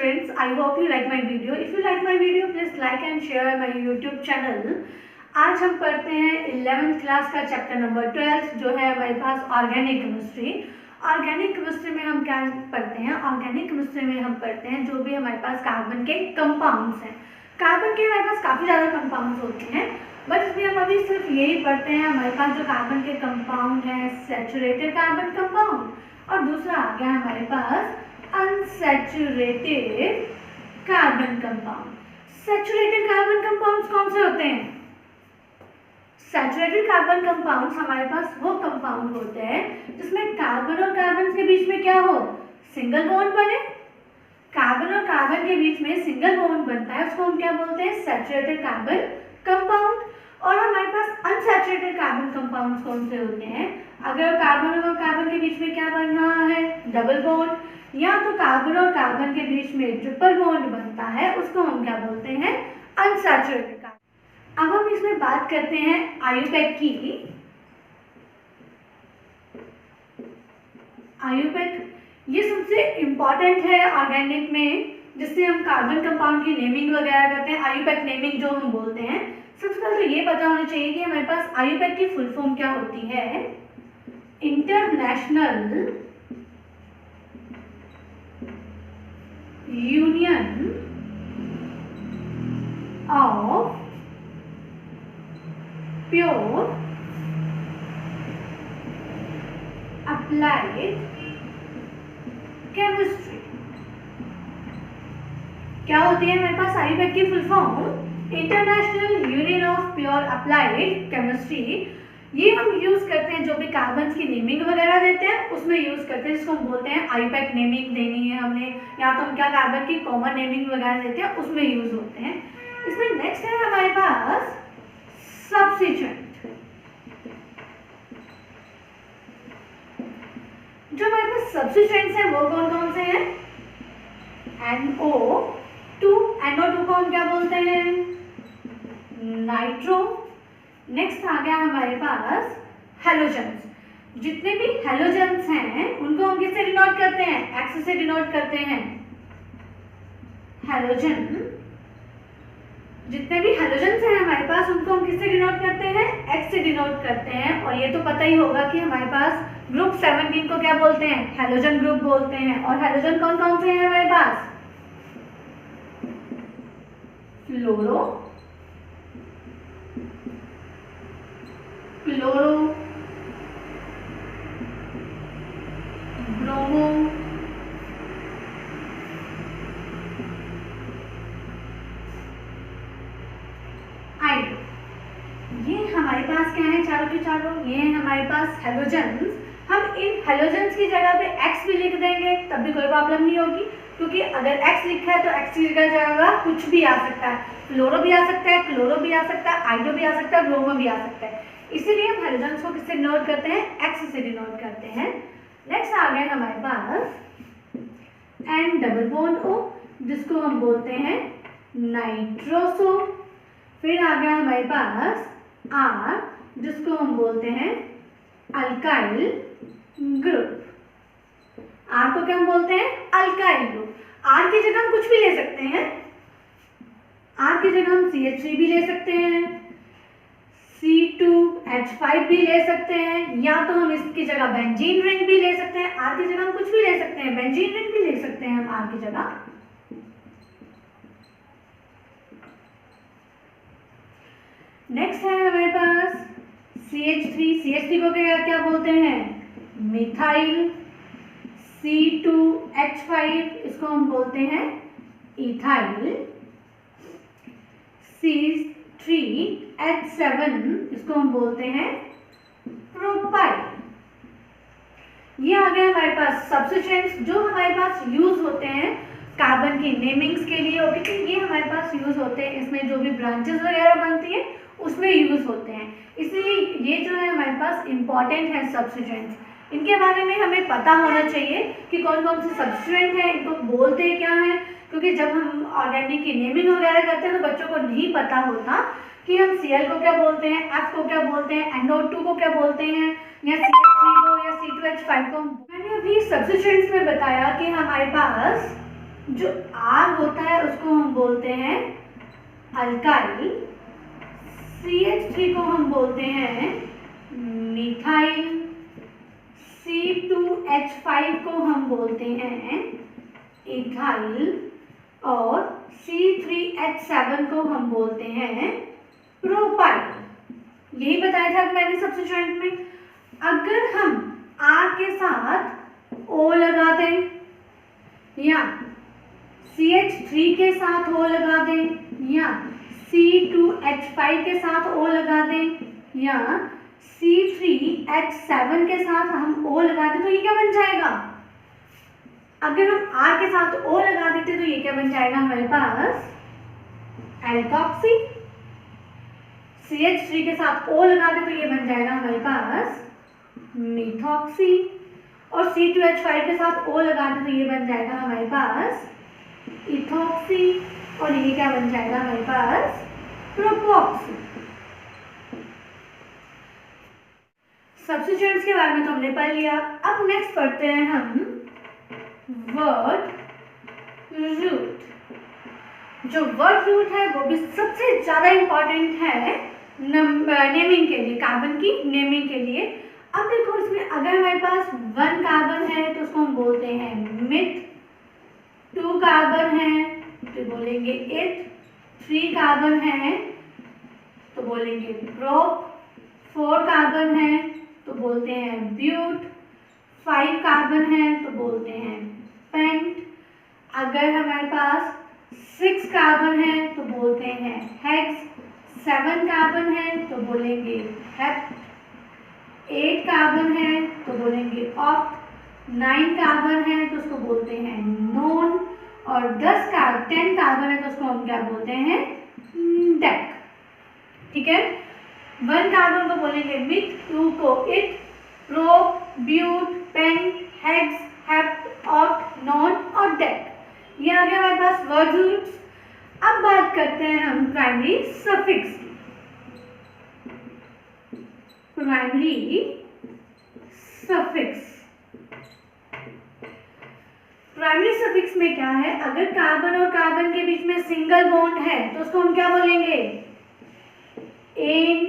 students, I hope you like my video. If you like my video, please like and share my YouTube channel. आज हम पढ़ते हैं 11th class का chapter number 12 जो है हमारे पास ऑर्गेनिक केमिस्ट्री। ऑर्गेनिक केमिस्ट्री में हम क्या पढ़ते हैं? ऑर्गेनिक केमिस्ट्री में हम पढ़ते हैं जो भी हमारे पास कार्बन के कंपाउंड्स हैं। कार्बन के हमारे पास काफ़ी ज़्यादा कंपाउंड्स होते हैं, बट इसमें हम अभी सिर्फ यही पढ़ते हैं। हमारे पास जो कार्बन के कंपाउंड हैं सैचुरेटेड कार्बन कंपाउंड और दूसरा आ गया हमारे पास unsaturated carbon compound. Saturated carbon compounds कौन से होते हैं? सैचुरेटेड कार्बन कंपाउंड्स हमारे पास वो कंपाउंड होते हैं जिसमें कार्बन और कार्बन के बीच में क्या हो? सिंगल बॉन्ड बने। कार्बन और कार्बन के बीच में सिंगल बॉन्ड बनता है, उसको हम क्या बोलते हैं? Saturated carbon compound. और हमारे पास अनसैचुरेटेड कार्बन कंपाउंड्स कौन से होते हैं? अगर कार्बन और कार्बन के बीच में क्या बन रहा है? डबल बॉन्ड, या तो कार्बन और कार्बन के बीच में ट्रिपल बॉन्ड बनता है, उसको हम क्या बोलते हैं? Unsaturated carbon. अब हम इसमें बात करते हैं आयुपैक की। आयुपैक ये सबसे इम्पॉर्टेंट है ऑर्गेनिक में, जिससे हम कार्बन कंपाउंड की नेमिंग वगैरह करते हैं। आयुपैक नेमिंग जो हम बोलते हैं, सबसे पहले तो ये पता होना चाहिए कि हमारे पास आयुपैक की फुल फॉर्म क्या होती है? International union of pure applied chemistry. क्या होती है हमारे पास आयुपैक की full form? International union of pure applied chemistry. ये हम यूज करते हैं जो भी कार्बन की नेमिंग वगैरह देते हैं उसमें यूज करते हैं, जिसको हम बोलते हैं आयुपैक नेमिंग देनी है हमने, या तो हम क्या कार्बन की कॉमन नेमिंग वगैरह देते हैं उसमें यूज होते हैं। इसमें नेक्स्ट है हमारे पास सब्स्टिट्यूएंट। जो हमारे पास सब्स्टिट्यूएंट्स हैं वो कौन कौन से हैं? NO2। NO2 को हम क्या बोलते हैं? नाइट्रो। नेक्स्ट आ गया हमारे पास हैलोजेंस। जितने भी हैलोजेंस हैं उनको हम किससे डिनोट करते हैं? X से डिनोट करते हैं। हैलोजन, जितने भी हैलोजेंस हैं हमारे पास उनको हम किससे डिनोट करते हैं? X से डिनोट करते हैं। और ये तो पता ही होगा कि हमारे पास ग्रुप 17 को क्या बोलते हैं? हैलोजन ग्रुप बोलते हैं। और हैलोजन कौन कौन से हैं हमारे पास? फ्लोरो, क्लोरो, ब्रोमो, आइडो। ये हमारे पास क्या है? चारों के चारों ये हैं हमारे पास हैलोजेंस। हम इन हैलोजेंस की जगह पे X भी लिख देंगे तब भी कोई प्रॉब्लम नहीं होगी, क्योंकि अगर X लिखा है तो X की जगह कुछ भी आ सकता है। फ्लोरो भी आ सकता है, क्लोरो भी आ सकता है, आइडो भी आ सकता है, ब्रोमो भी आ सकता है। इसीलिए हम हैलोजेंस को किससे डिनोट करते हैं? X से डिनोट करते हैं। नेक्स्ट आ गया हमारे पास N डबल बॉन्ड O, जिसको हम बोलते हैं नाइट्रोसो। फिर आ गया हमारे पास R, जिसको हम बोलते हैं अल्काइल ग्रुप। R को क्या हम बोलते हैं? Alkyl group. R की जगह हम कुछ भी ले सकते हैं। R की जगह हम CH3 भी ले सकते हैं, C2H5 भी ले सकते हैं, या तो हम इसकी जगह बेंजीन रिंग भी ले सकते हैं। R की जगह हम कुछ भी ले सकते हैं, बेंजीन रिंग भी ले सकते हैं हम R की जगह। नेक्स्ट है हमारे पास CH3। CH3 को क्या बोलते हैं? मिथाइल। C2H5 इसको हम बोलते हैं इथाइल। C3H7 इसको हम बोलते हैं प्रोपाइल। ये आ गया हमारे पास सब्स्टिट्यूएंट्स जो हमारे पास यूज होते हैं कार्बन की नेमिंग्स के लिए। ओके, ये हमारे पास यूज होते हैं, इसमें जो भी ब्रांचेस वगैरह बनती है उसमें यूज होते हैं। इसलिए ये जो है हमारे पास इंपॉर्टेंट है सब्स्टिट्यूएंट्स। इनके बारे में हमें पता होना चाहिए कि कौन कौन से सब्स्टिट्यूएंट हैं, इनको बोलते हैं क्या है, क्योंकि जब हम ऑर्गेनिक की नेमिंग वगैरह करते हैं तो बच्चों को नहीं पता होता कि हम Cl को क्या बोलते हैं, F को क्या बोलते हैं, NO2 को क्या बोलते हैं, या CH3 को या C2H5 को। मैंने अभी सब्स्टिट्यूएंट्स में बताया कि हमारे पास जो R होता है उसको हम बोलते हैं अल्काइल, CH3 को हम बोलते हैं मिथाइल, C2H5 को हम बोलते हैं इथाइल और C3H7 को हम बोलते हैं प्रोपाइल। यही बताया था मैंने सब्स्टिट्यूएंट में। अगर हम R के साथ O लगा दें या CH3 के साथ O लगा दें या C2H5 के साथ O लगा दें या C3H7 के साथ हम O लगा दें तो ये क्या बन जाएगा? अगर हम R के साथ O लगा देते तो ये क्या बन जाएगा हमारे पास? एल्कोक्सी। CH3 के साथ O लगा दे तो ये बन जाएगा हमारे पास मिथॉक्सी और C2H5 के साथ O लगा दे तो ये बन जाएगा हमारे पास इथॉक्सी और ये क्या बन जाएगा हमारे पास? प्रोपॉक्सी। सब्स्टिट्यूएंट्स के बारे में तो हमने पढ़ लिया। अब नेक्स्ट पढ़ते हैं हम वर्ड रूट। जो वर्ड रूट है वो भी सबसे ज्यादा इंपॉर्टेंट है नेमिंग के लिए, कार्बन की नेमिंग के लिए। अब देखो इसमें अगर हमारे पास 1 कार्बन है तो उसको हम बोलते हैं मिथ, 2 कार्बन है तो बोलेंगे इथ, 3 कार्बन है तो बोलेंगे प्रोप, 4 कार्बन है तो बोलते हैं ब्यूट, 5 कार्बन है तो बोलते हैं पेंट। अगर हमारे पास 6 कार्बन है तो बोलते हैं हेक्स, 7 कार्बन है तो बोलेंगे हेप्ट, 8 कार्बन है तो बोलेंगे ऑक्ट, 9 कार्बन है तो उसको बोलते हैं नोन और 10 कार्बन है तो उसको हम क्या बोलते हैं? डेक। ठीक है, 1 कार्बन को बोलेंगे मिथ, 2 को eth, prop, but, pent, hex, hept, oct, non और डेक। ये आ गया हमारे पास वर्ड रूट्स। अब बात करते हैं हम प्राइमरी सफिक्स की। प्राइमरी सफिक्स, प्राइमरी सफिक्स में क्या है? अगर कार्बन और कार्बन के बीच में सिंगल बॉन्ड है तो उसको हम क्या बोलेंगे? एन।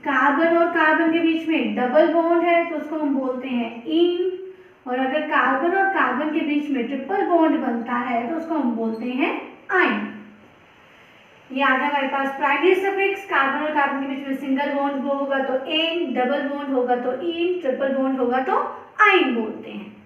कार्बन और कार्बन के बीच में डबल बॉन्ड है तो उसको हम बोलते हैं इन। और अगर कार्बन और कार्बन के बीच में ट्रिपल बॉन्ड बनता है तो उसको हम बोलते हैं आइन। ये आ गया हमारे पास प्राइमरी सफिक्स। कार्बन और कार्बन के बीच में सिंगल बॉन्ड होगा तो एन, डबल बॉन्ड होगा तो इन, ट्रिपल बॉन्ड होगा तो आइन बोलते हैं।